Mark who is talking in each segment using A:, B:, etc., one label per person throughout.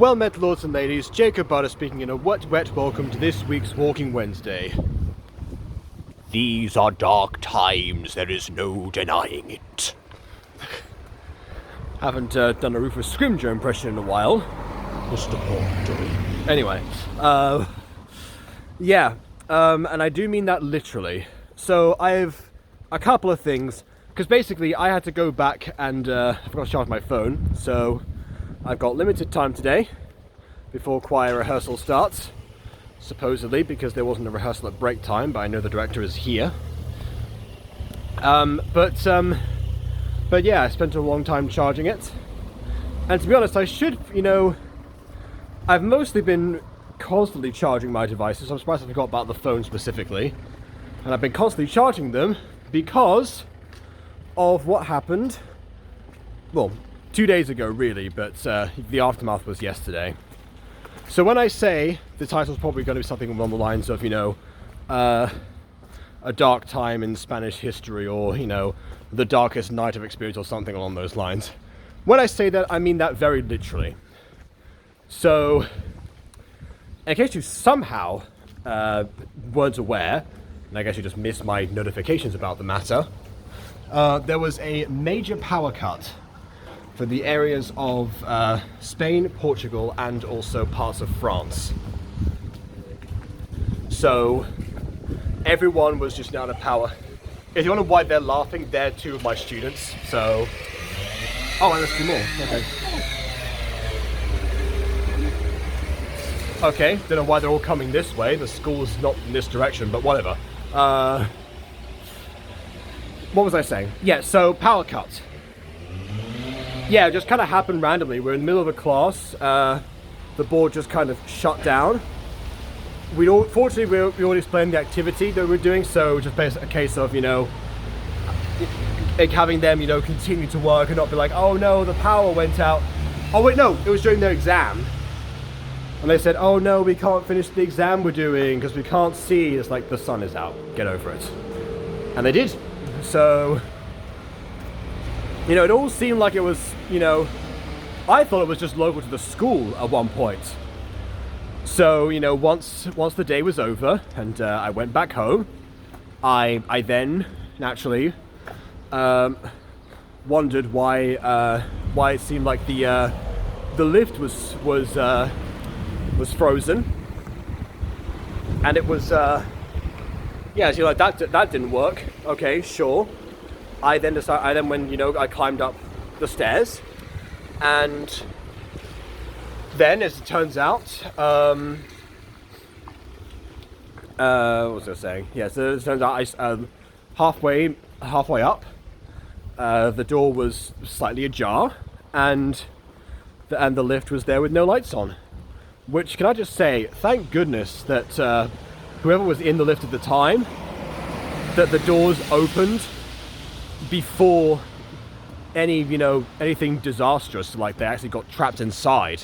A: Well met, lords and ladies, Jacob Butter speaking in a wet welcome to this week's Walking Wednesday.
B: These are dark times, there is no denying it.
A: Haven't done a Rufus Scrimgeour impression in a while.
B: Mr. Porter.
A: Anyway, and I do mean that literally. So I have a couple of things, because basically I had to go back and I forgot to charge my phone, so I've got limited time today before choir rehearsal starts, supposedly, because there wasn't a rehearsal at break time, but I know the director is here. But yeah, I spent a long time charging it, and to be honest, I should, I've mostly been constantly charging my devices, so I'm surprised I forgot about the phone specifically, and I've been constantly charging them because of what happened, well, 2 days ago really, but the aftermath was yesterday. So when I say the title's probably going to be something along the lines of, a dark time in Spanish history, or, the darkest night of experience, or something along those lines. When I say that, I mean that very literally. So, in case you somehow weren't aware, and I guess you just missed my notifications about the matter, there was a major power cut for the areas of Spain, Portugal, and also parts of France. So everyone was just out of power. If you wonder why they're laughing, they're two of my students. So, oh, and there's two more. Okay, don't know why they're all coming this way. The school's not in this direction, but whatever. What was I saying? Yeah, so power cut. Yeah, it just kind of happened randomly. We're in the middle of a class. The board just kind of shut down. Fortunately, we already explained the activity that we're doing, so just basically a case of, like having them, continue to work and not be like, oh no, the power went out. Oh wait, no, it was during their exam. And they said, oh no, we can't finish the exam we're doing because we can't see. It's like, the sun is out, get over it. And they did. So, it all seemed like it was, I thought it was just local to the school at one point. So, once the day was over and I went back home, I then naturally wondered why it seemed like the lift was frozen, and it was yeah. So that didn't work. Okay, sure. I then went, I climbed up the stairs, and then, as it turns out, what was I saying? Yeah, so it turns out halfway up, the door was slightly ajar, and the lift was there with no lights on. Which, can I just say, thank goodness that whoever was in the lift at the time, that the doors opened before anything disastrous, like they actually got trapped inside.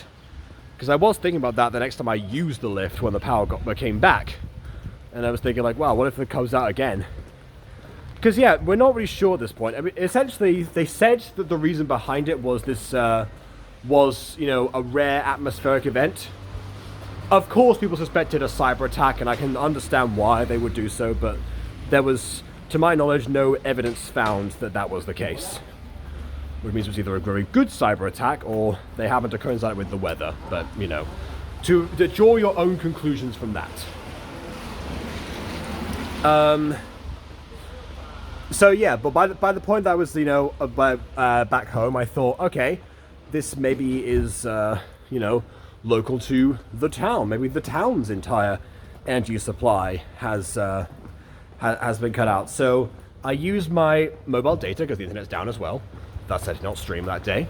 A: Because I was thinking about that the next time I used the lift when the power came back. And I was thinking like, wow, what if it comes out again? Because yeah, we're not really sure at this point. I mean, essentially, they said that the reason behind it was this, a rare atmospheric event. Of course, people suspected a cyber attack, and I can understand why they would do so, but there was, to my knowledge, no evidence found that was the case. Which means it was either a very good cyber attack, or they happened to coincide with the weather. But, to draw your own conclusions from that. So yeah, but by the point that I was, back home, I thought, okay, this maybe is, local to the town. Maybe the town's entire energy supply has been cut out. So I used my mobile data because the internet's down as well. Thus I did not stream that day.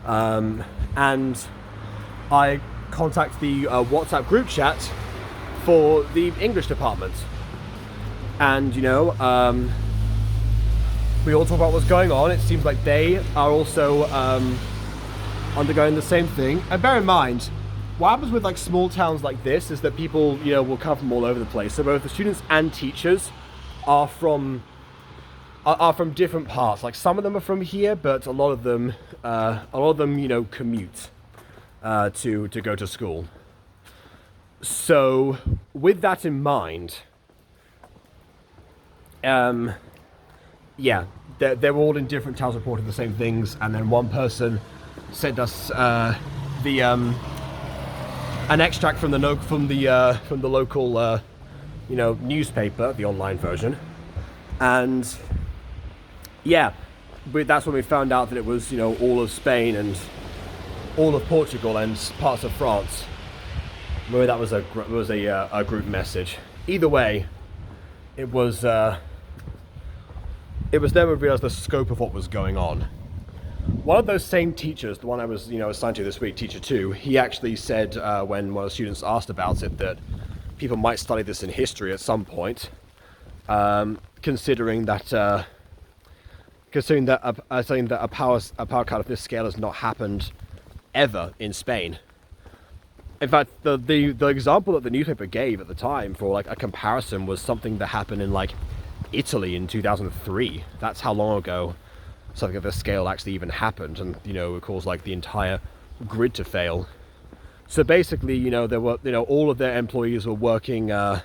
A: And I contacted the WhatsApp group chat for the English department. And, we all talk about what's going on. It seems like they are also undergoing the same thing. And bear in mind, what happens with like small towns like this is that people, will come from all over the place. So both the students and teachers are from different parts. Like some of them are from here, but a lot of them, commute. to go to school. So with that in mind, yeah, they were all in different towns reporting the same things, and then one person sent us an extract from the local newspaper, the online version, and yeah, that's when we found out that it was all of Spain and all of Portugal and parts of France. Maybe that was a group message. Either way, it was then we realised the scope of what was going on. One of those same teachers, the one I was assigned to this week, teacher 2, he actually said when one of the students asked about it that people might study this in history at some point, considering that a power cut of this scale has not happened ever in Spain. In fact, the example that the newspaper gave at the time for like a comparison was something that happened in like Italy in 2003. That's how long ago something of this scale actually even happened, and it caused like the entire grid to fail. So basically, there were all of their employees were working a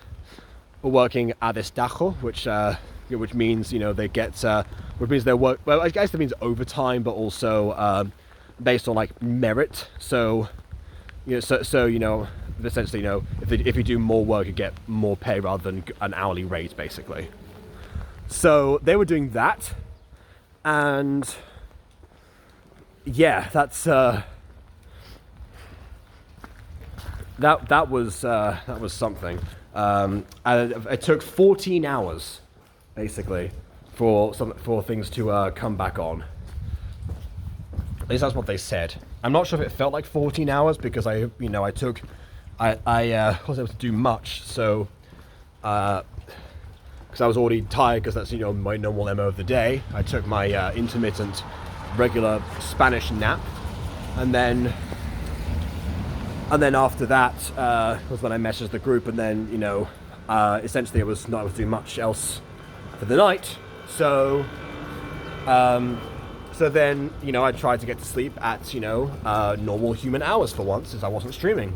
A: destajo, which means they get which means they work. Well, I guess that means overtime, but also based on like merit. So essentially, if you do more work, you get more pay rather than an hourly rate, basically. So they were doing that, and yeah, that's that was something. And it took 14 hours, basically, for things to come back on. At least that's what they said. I'm not sure if it felt like 14 hours because I wasn't able to do much, so because I was already tired, because that's my normal MO of the day. I took my intermittent, regular Spanish nap, and then after that was when I messaged the group, and then essentially I was not able to do much else for the night. So then, I tried to get to sleep at, normal human hours for once, as I wasn't streaming.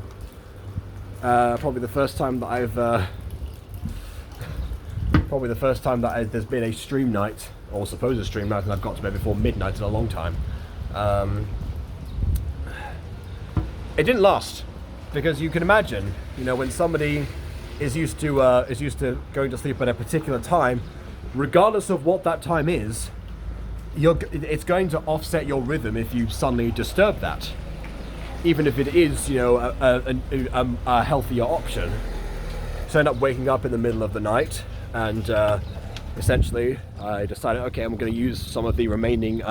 A: Probably the first time that there's been a stream night, or supposed stream night, and I've got to bed before midnight in a long time. It didn't last, because you can imagine, when somebody is used to going to sleep at a particular time, regardless of what that time is, it's going to offset your rhythm if you suddenly disturb that, even if it is a healthier option. So I end up waking up in the middle of the night, and essentially I decided, okay, I'm going to use some of the remaining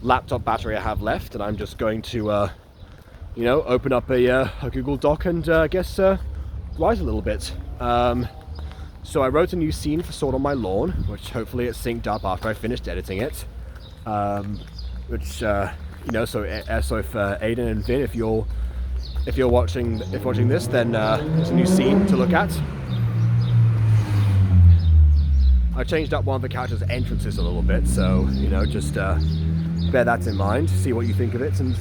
A: laptop battery I have left, and I'm just going to open up a Google Doc and write a little bit. So I wrote a new scene for Sword on My Lawn, which hopefully it synced up after I finished editing it. So if Aiden and Vin, if you're watching this, then there's a new scene to look at. I changed up one of the characters' entrances a little bit, so just bear that in mind. See what you think of it, and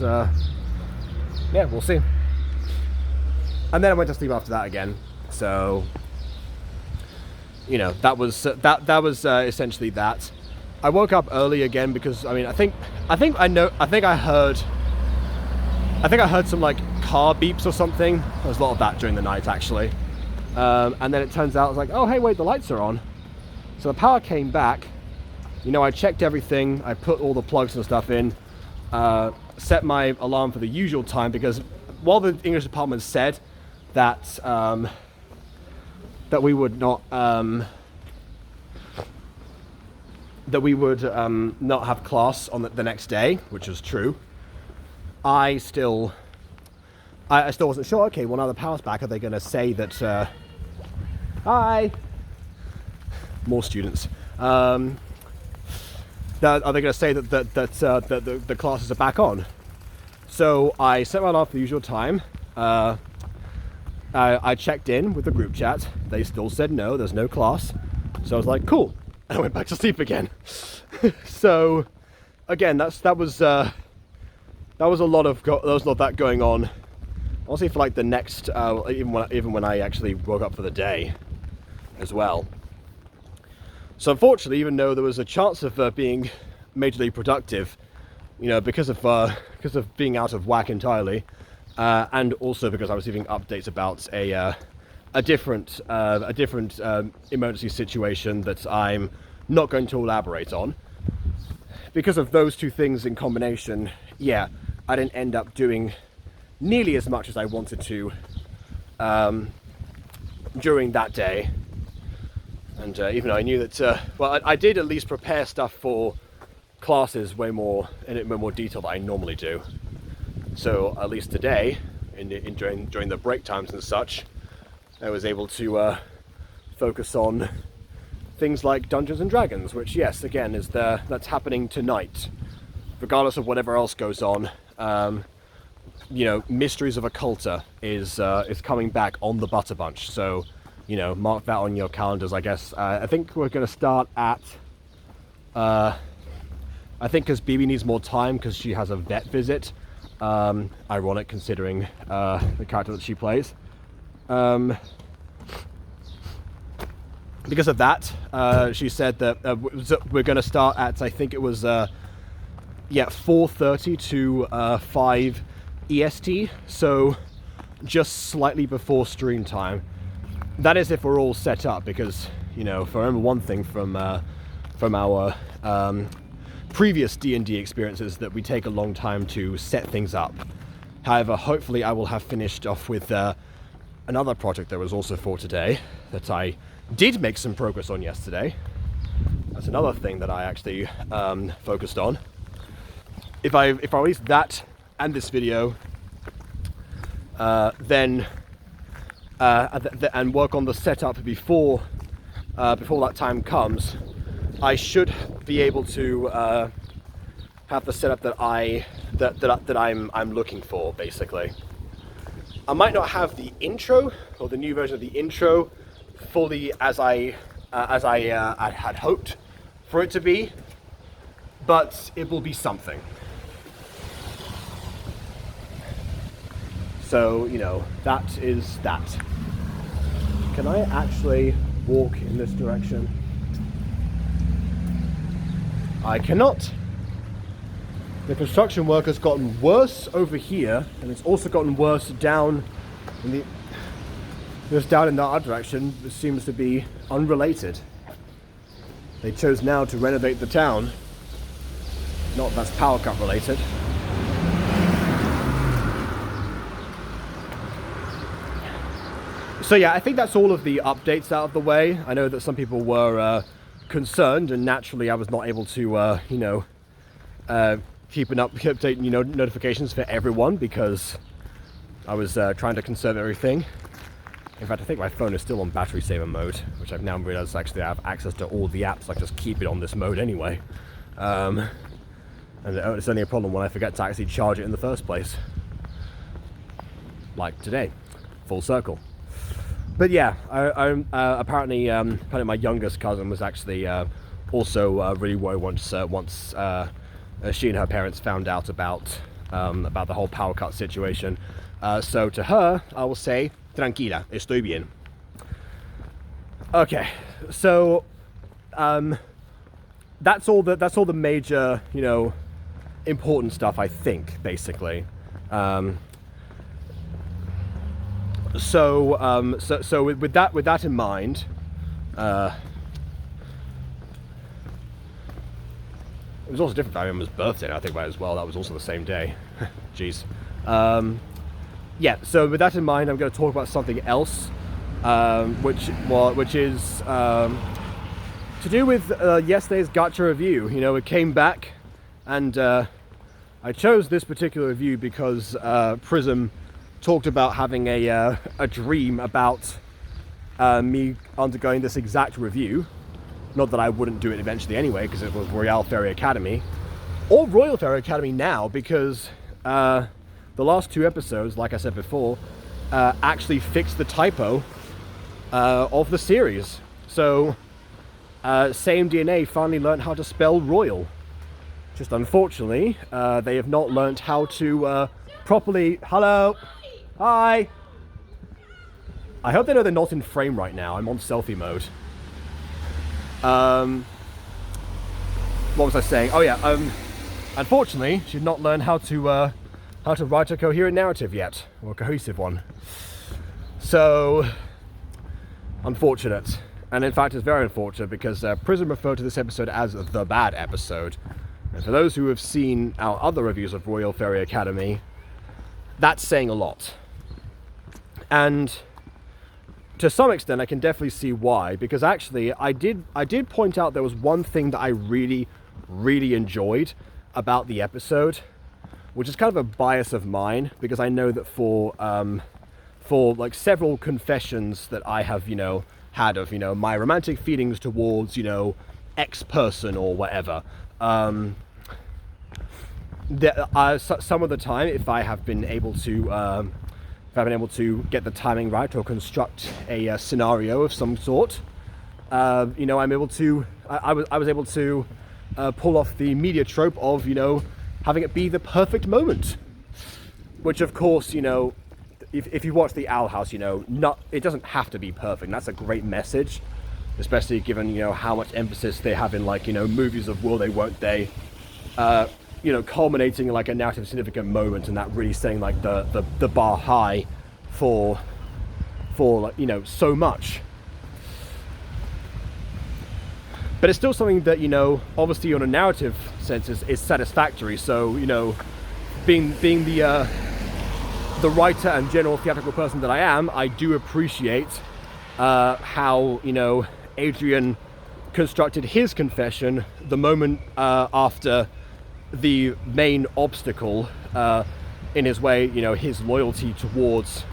A: yeah, we'll see. And then I went to sleep after that again. So that was essentially that. I woke up early again because I think I heard some like car beeps or something. There was a lot of that during the night, actually. And then it turns out I was like, oh hey, wait, the lights are on. So the power came back. I checked everything. I put all the plugs and stuff in. Set my alarm for the usual time, because while the English department said that we would not not have class on the next day, which was true, I still wasn't sure. Okay, well, now the power's back, are they going to say that hi, more students, are they going to say that the classes are back on? So I set my alarm for the usual time. I checked in with the group chat. They still said no, there's no class. So I was like, cool. And I went back to sleep again. So again, that was that was a lot of there was a lot of that going on. Honestly, for like the next even when I actually woke up for the day as well. So unfortunately, even though there was a chance of being majorly productive, you know, because of being out of whack entirely, and also because I was receiving updates about a different emergency situation that I'm not going to elaborate on. Because of those two things in combination, yeah, I didn't end up doing nearly as much as I wanted to during that day. And even though I knew that, well, I did at least prepare stuff for classes way more detail than I normally do. So at least today, during the break times and such, I was able to focus on things like Dungeons and Dragons, which, yes, again, that's happening tonight, regardless of whatever else goes on. You know, Mysteries of Occulta is coming back on the Butter Bunch, so, you know, mark that on your calendars, I guess. I think we're going to start at, I think because BB needs more time because she has a vet visit, ironic considering the character that she plays. Because of that, she said that we're going to start at, I think it was, 4:30 to 5 EST, so just slightly before stream time. That is if we're all set up, because, you know, if I remember one thing from our previous D&D experiences, that we take a long time to set things up. However, hopefully I will have finished off with another project that was also for today, that I did make some progress on yesterday. That's another thing that I actually focused on. If I release that and this video, then and work on the setup before that time comes, I should be able to have the setup that I'm looking for, basically. I might not have the intro or the new version of the intro fully as I had hoped for it to be, but it will be something. So, you know, that is that. Can I actually walk in this direction? I cannot. The construction work has gotten worse over here, and it's also gotten worse down in down in the other direction. This seems to be unrelated. They chose now to renovate the town. Not that's power cut related. So yeah, I think that's all of the updates out of the way. I know that some people were concerned, and naturally I was not able to, keep updating, notifications for everyone, because I was trying to conserve everything. In fact, I think my phone is still on battery saver mode, which I've now realized actually I have access to all the apps. I just keep it on this mode anyway. And it's only a problem when I forget to actually charge it in the first place. Like today, full circle. But yeah, apparently my youngest cousin was actually also really worried once she and her parents found out about the whole power cut situation. So to her, I will say, tranquila, estoy bien. Okay, so that's all the major, important stuff, I think, basically. So with that in mind, it was also different family member's birthday, now I think about it as well. That was also the same day. Jeez. Yeah, so with that in mind, I'm going to talk about something else, which is to do with yesterday's Gacha review. It came back, and I chose this particular review because Prism talked about having a dream about me undergoing this exact review. Not that I wouldn't do it eventually anyway, because it was Royale Fairy Academy, or Royal Fairy Academy now, because the last two episodes, like I said before, actually fixed the typo of the series. So Same DNA finally learned how to spell royal. Just unfortunately, they have not learnt how to properly... Hello! Hi! I hope they know they're not in frame right now. I'm on selfie mode. What was I saying? Oh yeah, unfortunately, she's not learned how to write a coherent narrative yet, or a cohesive one. So, unfortunate. And in fact, it's very unfortunate because Prism referred to this episode as the bad episode. And for those who have seen our other reviews of Royal Fairy Academy, that's saying a lot. And to some extent, I can definitely see why, because actually, I did point out there was one thing that I really, really enjoyed about the episode, which is kind of a bias of mine, because I know that for like several confessions that I have, had of, my romantic feelings towards, X person or whatever, some of the time, if I have been able to, get the timing right or construct a scenario of some sort, I'm able to, I was able to pull off the media trope of, having it be the perfect moment. Which of course, if you watch The Owl House, it doesn't have to be perfect. And that's a great message, especially given, how much emphasis they have in movies of will they, won't they, culminating in like a narrative significant moment, and that really setting like the bar high for so much. But it's still something that, obviously on a narrative sense is satisfactory. So, being the writer and general theatrical person that I am, I do appreciate how, Adrian constructed his confession the moment after the main obstacle in his way, his loyalty towards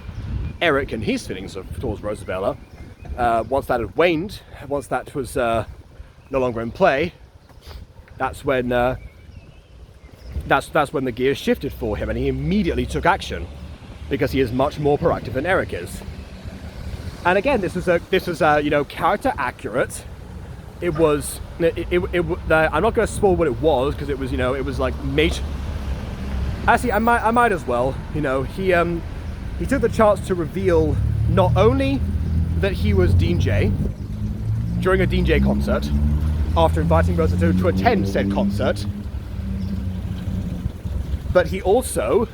A: Eric and his feelings towards Rosabella. Once that had waned, once that was no longer in play, that's when that's when the gears shifted for him, and he immediately took action because he is much more proactive than Eric is. And again, this was character accurate. It was. I'm not going to spoil what it was because it was it was like mate. Actually, I might as well. He took the chance to reveal not only that he was Dean J during a Dean J concert, after inviting Rosa to attend said concert, but he also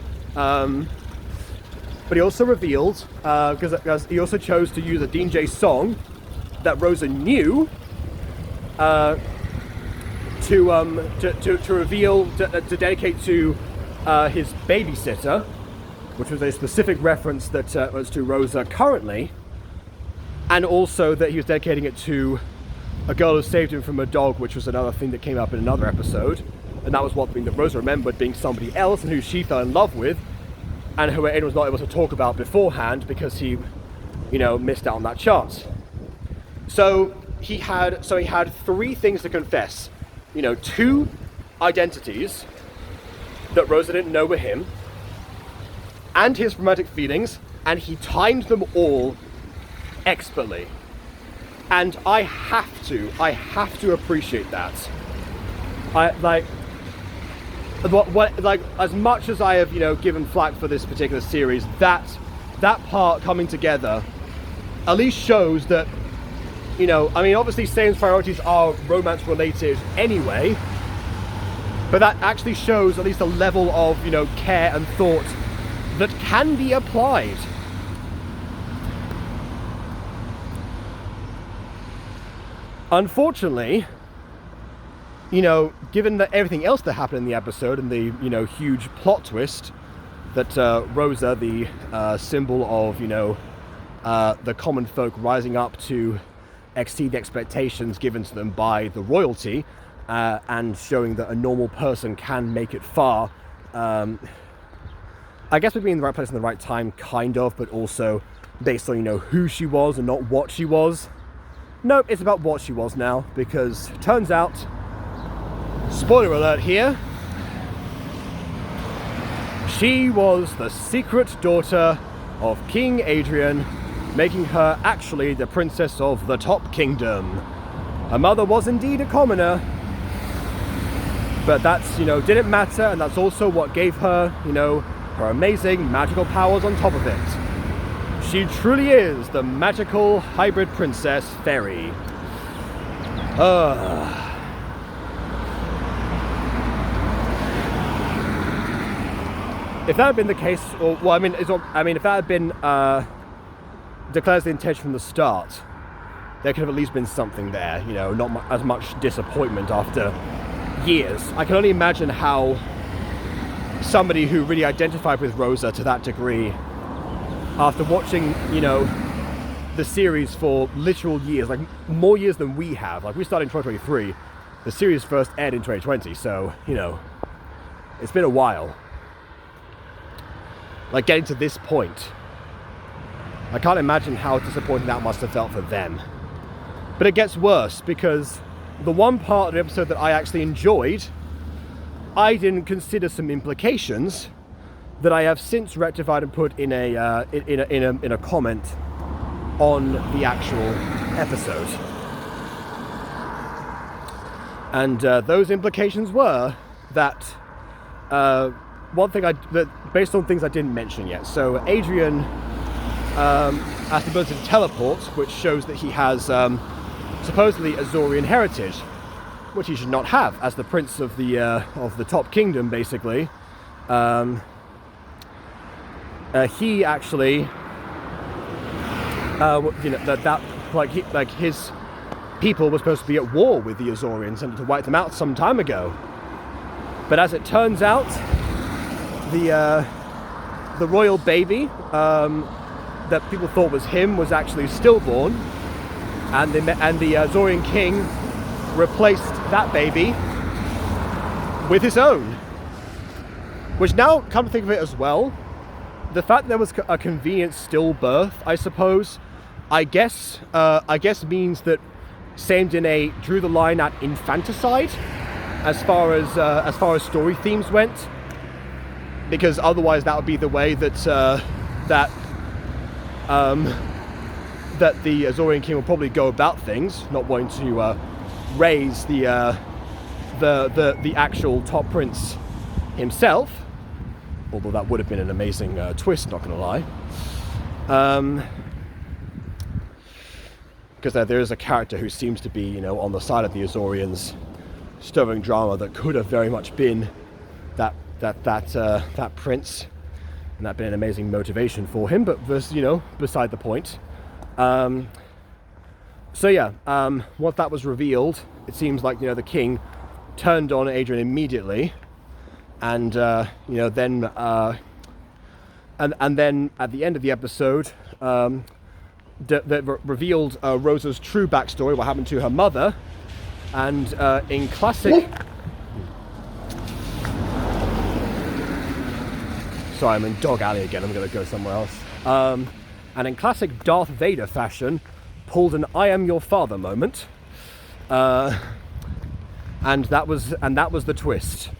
A: revealed, because he also chose to use a Dean J song that Rosa knew, to reveal, to dedicate to his babysitter, which was a specific reference that was to Rosa currently, and also that he was dedicating it to a girl who saved him from a dog, which was another thing that came up in another episode, and that was one thing that Rosa remembered, being somebody else and who she fell in love with, and who Aiden was not able to talk about beforehand because he, missed out on that chance. So he had three things to confess, two identities that Rosa didn't know were him, and his romantic feelings, and he timed them all expertly. And I have to appreciate that. As much as I have, given flack for this particular series, that part coming together at least shows that, obviously Sane's priorities are romance related anyway, but that actually shows at least a level of, care and thought that can be applied. Unfortunately, given that everything else that happened in the episode and the, huge plot twist that Rosa, the symbol of, the common folk rising up to exceed the expectations given to them by the royalty, and showing that a normal person can make it far, I guess we're being in the right place in the right time, kind of, but also based on, who she was and not what she was. Nope, it's about what she was now, because turns out, spoiler alert here, she was the secret daughter of King Adrian, making her actually the princess of the Top Kingdom. Her mother was indeed a commoner, But that's, didn't matter, and that's also what gave her, her amazing magical powers on top of it. She truly is the magical hybrid princess fairy. If that had been the case, if that had been declared as the intention from the start, there could have at least been something there, not as much disappointment after years. I can only imagine how somebody who really identified with Rosa to that degree, after watching, the series for literal years, like more years than we have. Like, we started in 2023, the series first aired in 2020, so, it's been a while. Like, getting to this point, I can't imagine how disappointing that must have felt for them. But it gets worse, because the one part of the episode that I actually enjoyed, I didn't consider some implications that I have since rectified and put in a comment on the actual episode. And those implications were that one thing based on things I didn't mention yet. So Adrian has the ability to teleport, which shows that he has supposedly Azorian heritage, which he should not have as the prince of the top kingdom, basically. He actually, his people were supposed to be at war with the Azorians and to wipe them out some time ago. But as it turns out, the royal baby that people thought was him was actually stillborn, and the Azorian king replaced that baby with his own. Which, now come to think of it as well, the fact there was a convenient stillbirth, I suppose, I guess means that Saint Denis drew the line at infanticide as far as story themes went, because otherwise that would be the way that the Azorian king will probably go about things, not wanting to raise the actual top prince himself, although that would have been an amazing twist, not gonna lie. Because there is a character who seems to be, on the side of the Azorians, stirring drama that could have very much been that prince, and that'd been an amazing motivation for him. But was, beside the point. Once that was revealed, it seems like the king turned on Adrian immediately, and then at the end of the episode, that revealed Rosa's true backstory, what happened to her mother, and in classic. Sorry, I'm in Dog Alley again. I'm going to go somewhere else. And in classic Darth Vader fashion, pulled an "I am your father" moment, and that was the twist.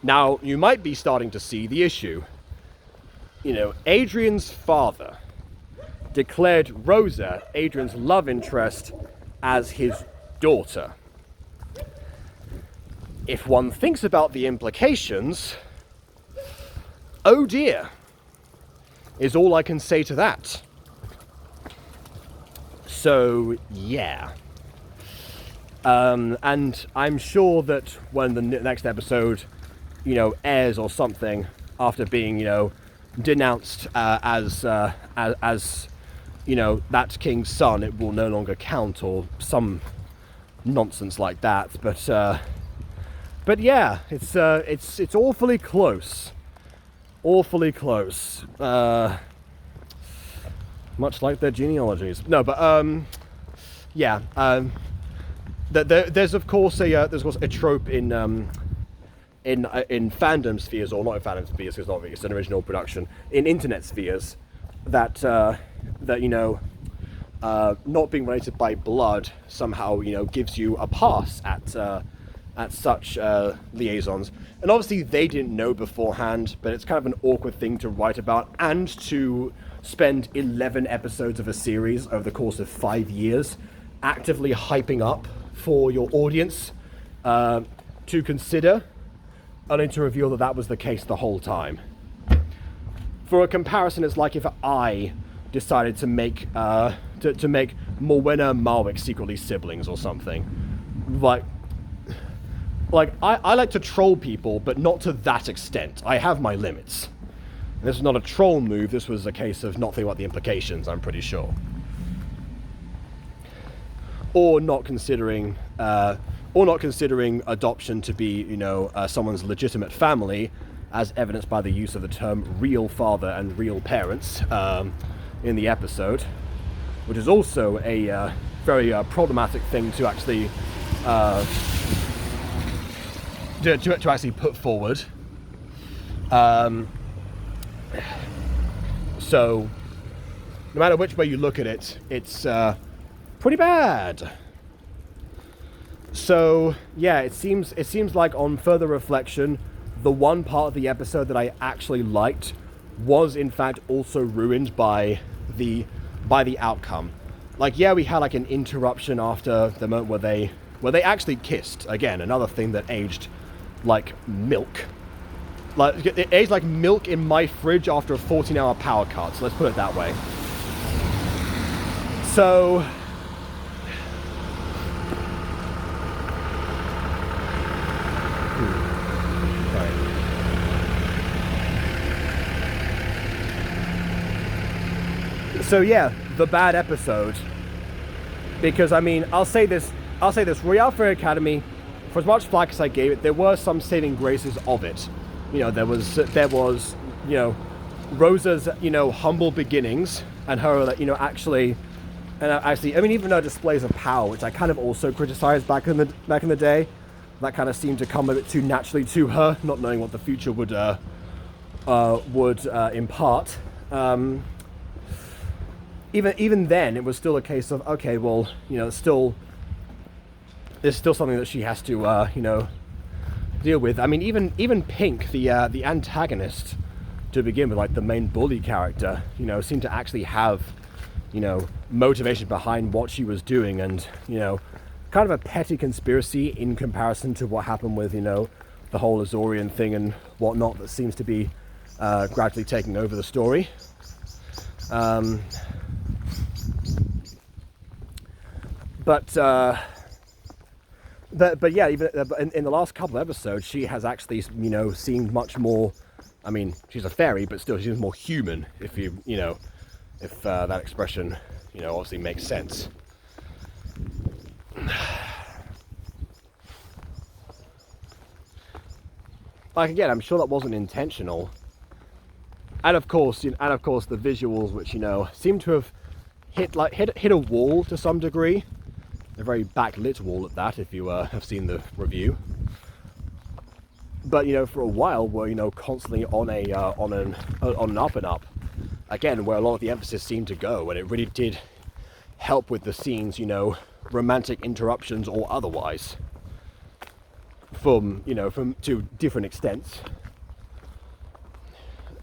A: Now you might be starting to see the issue. Adrian's father declared Rosa, Adrian's love interest, as his daughter. If one thinks about the implications, oh dear, is all I can say to that. So, yeah. And I'm sure that when the next episode, airs or something, after being, denounced as that king's son, it will no longer count, or some nonsense like that. But yeah, it's awfully close. Awfully close. Much like their genealogies. No, but yeah. There's of course a trope in fandom spheres, or not in fandom spheres, because it's an original production, in internet spheres, that not being related by blood somehow gives you a pass at such liaisons. And obviously they didn't know beforehand, but it's kind of an awkward thing to write about, and to spend 11 episodes of a series over the course of 5 years actively hyping up for your audience to consider, only to reveal that that was the case the whole time. For a comparison, it's like if I decided to make to make Morwenna and Marwick secretly siblings or something. Like I like to troll people, but not to that extent. I have my limits. This was not a troll move, this was a case of not thinking about the implications, I'm pretty sure. Or not considering adoption to be, someone's legitimate family, as evidenced by the use of the term real father and real parents in the episode, which is also a very problematic thing to actually to actually put forward. So, no matter which way you look at it, it's pretty bad. So, yeah, it seems like on further reflection, the one part of the episode that I actually liked was in fact also ruined by the outcome. Like, yeah, we had like an interruption after the moment where they actually kissed. Again, another thing that aged like milk. Like, it aged like milk in my fridge after a 14-hour power cut, so let's put it that way. So, So yeah, the bad episode. Because I mean, I'll say this, Royale Fair Academy, for as much flack as I gave it, there were some saving graces of it. There was Rosa's, humble beginnings, and her, actually, I mean, even her displays of power, which I kind of also criticized back in the day, that kind of seemed to come a bit too naturally to her, not knowing what the future would impart. Even then, it was still a case of, okay, well, there's still something that she has to, deal with. I mean, even Pink, the antagonist, to begin with, like the main bully character, seemed to actually have, motivation behind what she was doing, and, kind of a petty conspiracy in comparison to what happened with, the whole Azorian thing and whatnot that seems to be gradually taking over the story. But yeah, even in the last couple of episodes, she has actually, seemed much more. I mean, she's a fairy, but still, she's more human. If if that expression, obviously makes sense. Like again, I'm sure that wasn't intentional. And of course, the visuals, which seem to have hit a wall to some degree. A very backlit wall at that, if you have seen the review. But for a while we're constantly on an up and up. Again, where a lot of the emphasis seemed to go, and it really did help with the scenes, romantic interruptions or otherwise. From to different extents.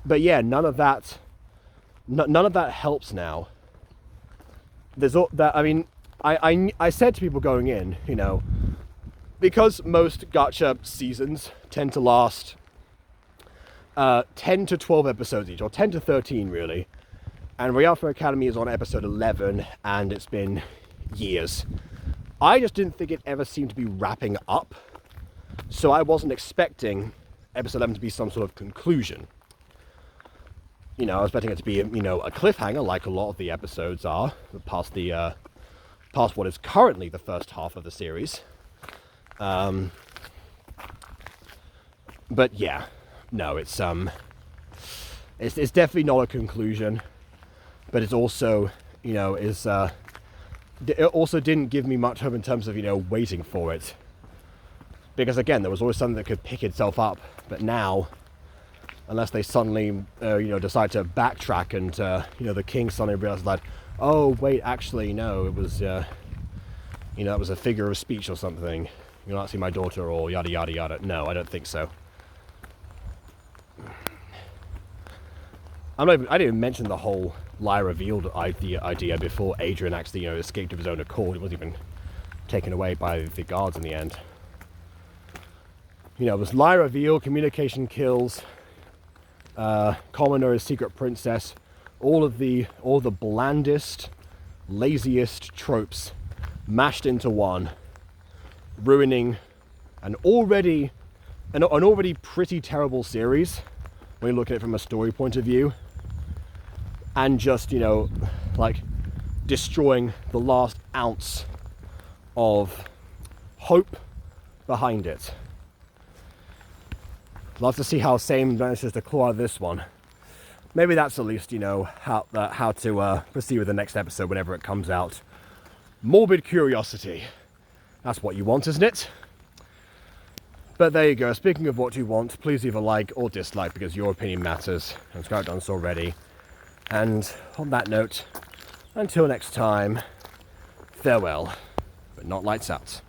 A: But yeah, none of that helps now. There's all that. I mean, I said to people going in, because most gacha seasons tend to last 10 to 12 episodes each, or 10 to 13 really, and Royale Fair Academy is on episode 11, and it's been years. I just didn't think it ever seemed to be wrapping up, so I wasn't expecting episode 11 to be some sort of conclusion. I was expecting it to be, a cliffhanger, like a lot of the episodes are, past what is currently the first half of the series. But yeah, no, it's definitely not a conclusion, but it's also, it also didn't give me much hope in terms of, waiting for it. Because again, there was always something that could pick itself up, but now, unless they suddenly, decide to backtrack and, the king suddenly realizes that, oh, wait, actually, no, it was, it was a figure of speech or something. You'll not see my daughter or yada, yada, yada. No, I don't think so. I didn't even mention the whole lie revealed idea before Adrian actually, escaped of his own accord. It wasn't even taken away by the guards in the end. You know, there's lie reveal, communication kills, commoner is secret princess, all the blandest, laziest tropes mashed into one, ruining an already pretty terrible series when you look at it from a story point of view, and just, you know, like destroying the last ounce of hope behind it. Love to see how Same manages to claw out this one. Maybe that's at least, you know, how to proceed with the next episode whenever it comes out. Morbid curiosity. That's what you want, isn't it? But there you go. Speaking of what you want, please leave a like or dislike because your opinion matters. And I've done so already. And on that note, until next time, farewell, but not lights out.